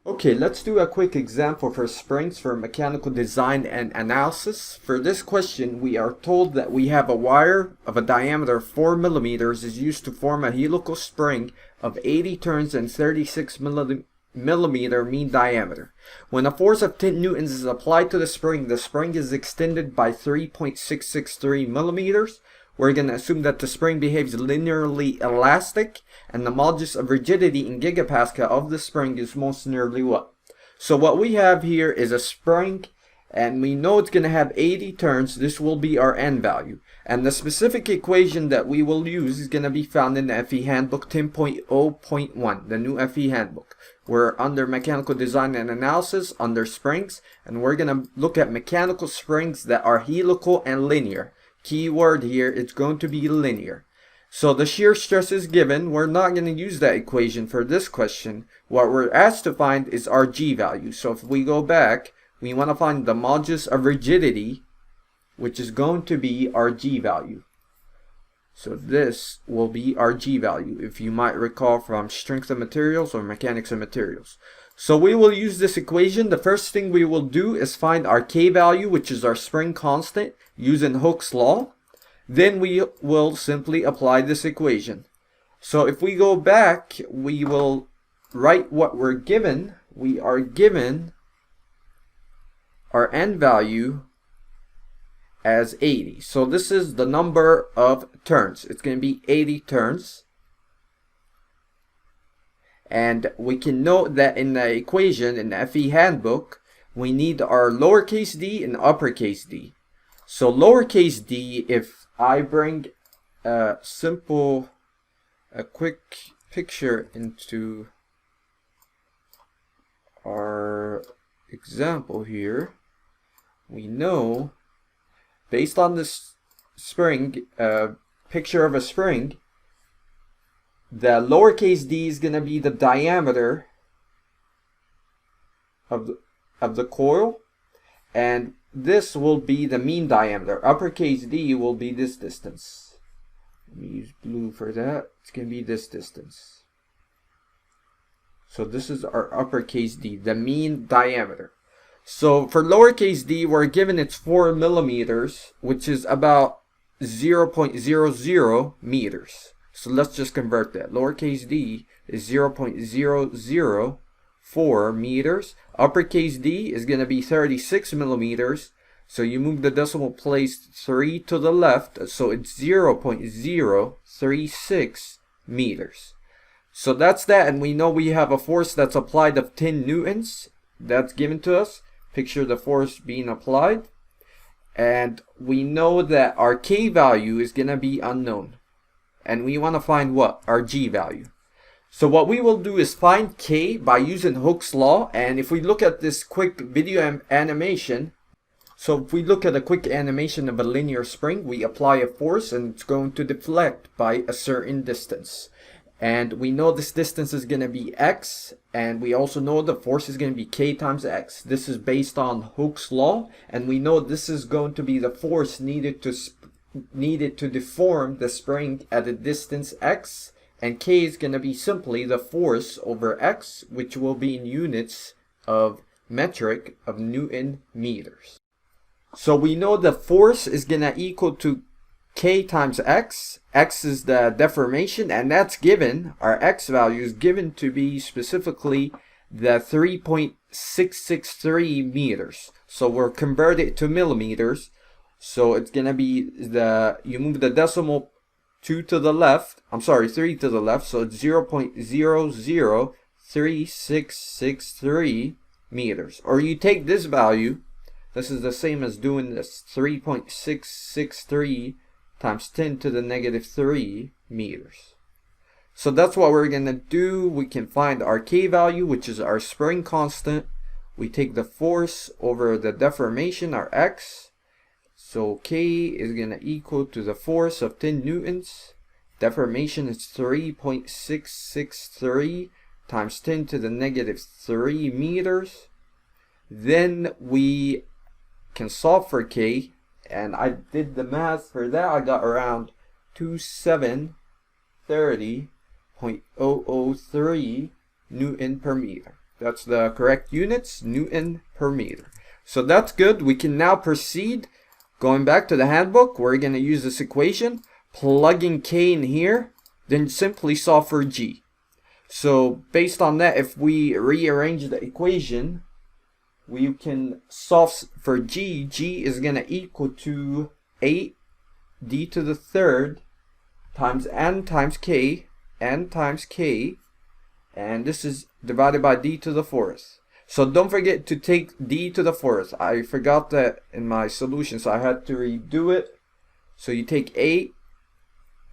Okay, let's do a quick example for springs for mechanical design and analysis. For this question, we are told that we have a wire of a diameter of 4 millimeters is used to form a helical spring of 80 turns and 36 millimeter mean diameter. When a force of 10 newtons is applied to the spring is extended by 3.663 millimeters. We're going to assume that the spring behaves linearly elastic, and the modulus of rigidity in gigapascal of the spring is most nearly what? So what we have here is a spring, and we know it's going to have 80 turns. This will be our N value. And the specific equation that we will use is going to be found in the FE Handbook 10.0.1, the new FE Handbook. We're under Mechanical Design and Analysis, under Springs, and we're going to look at mechanical springs that are helical and linear. Key word here, it's going to be linear. So the shear stress is given. We're not going to use that equation for this question. What we're asked to find is our G value. So if we go back, we want to find the modulus of rigidity, which is going to be our G value. So this will be our G value, if you might recall from strength of materials or mechanics of materials. So we will use this equation. The first thing we will do is find our K value, which is our spring constant, using Hooke's law. Then we will simply apply this equation. So if we go back, we will write what we're given. We are given our N value as 80. So this is the number of turns. It's going to be 80 turns. And we can note that in the equation in the FE Handbook, we need our lowercase d and uppercase d. So lowercase d, if I bring a quick picture into our example here, we know based on this spring, picture of a spring, the lowercase d is going to be the diameter of the coil, and this will be the mean diameter. Uppercase D will be this distance. Let me use blue for that. It's going to be this distance. So this is our uppercase D, the mean diameter. So for lowercase d, we're given it's 4 millimeters, which is about 0.00 meters. So let's just convert that. Lowercase d is 0.004 meters. Uppercase D is going to be 36 millimeters. So you move the decimal place 3 to the left. So it's 0.036 meters. So that's that. And we know we have a force that's applied of 10 newtons. That's given to us. Picture the force being applied. And we know that our K value is going to be unknown. And we want to find what? Our G value. So what we will do is find K by using Hooke's law. And if we look at this quick video animation, so if we look at a quick animation of a linear spring, we apply a force and it's going to deflect by a certain distance. And we know this distance is going to be X, and we also know the force is going to be K times X. This is based on Hooke's law, and we know this is going to be the force needed to deform the spring at a distance X, and K is going to be simply the force over X, which will be in units of metric of Newton meters. So we know the force is going to equal to K times X. X is the deformation, and that's given, our X value is given to be specifically the 3.663 meters. So we'll convert it to millimeters. So it's going to be you move the decimal 3 to the left. So it's 0.003663 meters. Or you take this value, this is the same as doing this, 3.663 times 10 to the negative 3 meters. So that's what we're going to do. We can find our K value, which is our spring constant. We take the force over the deformation, our X. So K is going to equal to the force of 10 newtons. Deformation is 3.663 times 10 to the negative 3 meters. Then we can solve for K. And I did the math for that. I got around 2730.003 Newton per meter. That's the correct units, Newton per meter. So that's good. We can now proceed. Going back to the handbook, we're going to use this equation, plugging K in here, then simply solve for G. So based on that, if we rearrange the equation, we can solve for G. G is going to equal to 8 d to the third times n times k, and this is divided by d to the fourth. So don't forget to take d to the fourth. I forgot that in my solution, so I had to redo it. So you take 8,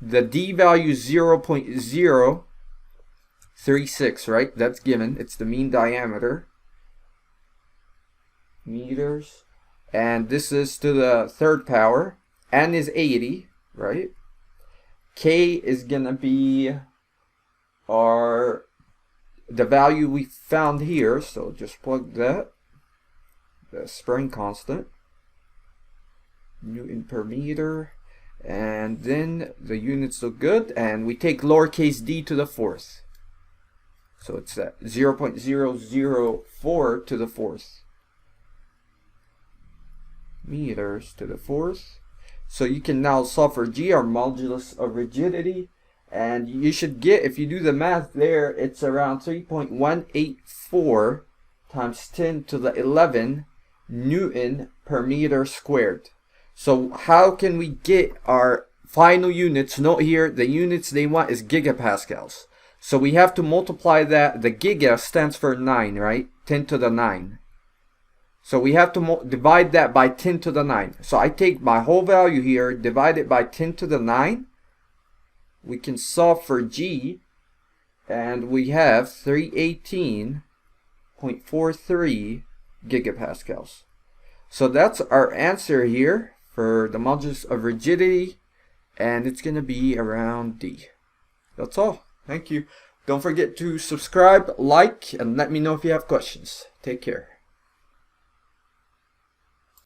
the d value is 0.036, right? That's given. It's the mean diameter, meters, and this is to the third power. N is 80, right? K is gonna be the value we found here, so just plug that, the spring constant, Newton per meter, and then the units look good, and we take lowercase d to the fourth, so it's at 0.004 to the fourth meters to the fourth. So you can now solve for G, our modulus of rigidity, and you should get, if you do the math there, it's around 3.184 times 10 to the 11 Newton per meter squared. So how can we get our final units? Note here, the units they want is gigapascals. So we have to multiply that. The giga stands for 9, right? 10 to the 9. So we have to divide that by 10 to the 9. So I take my whole value here, divide it by 10 to the 9. We can solve for G, and we have 318.43 gigapascals. So that's our answer here for the modulus of rigidity, and it's going to be around D. That's all. Thank you. Don't forget to subscribe, like, and let me know if you have questions. Take care.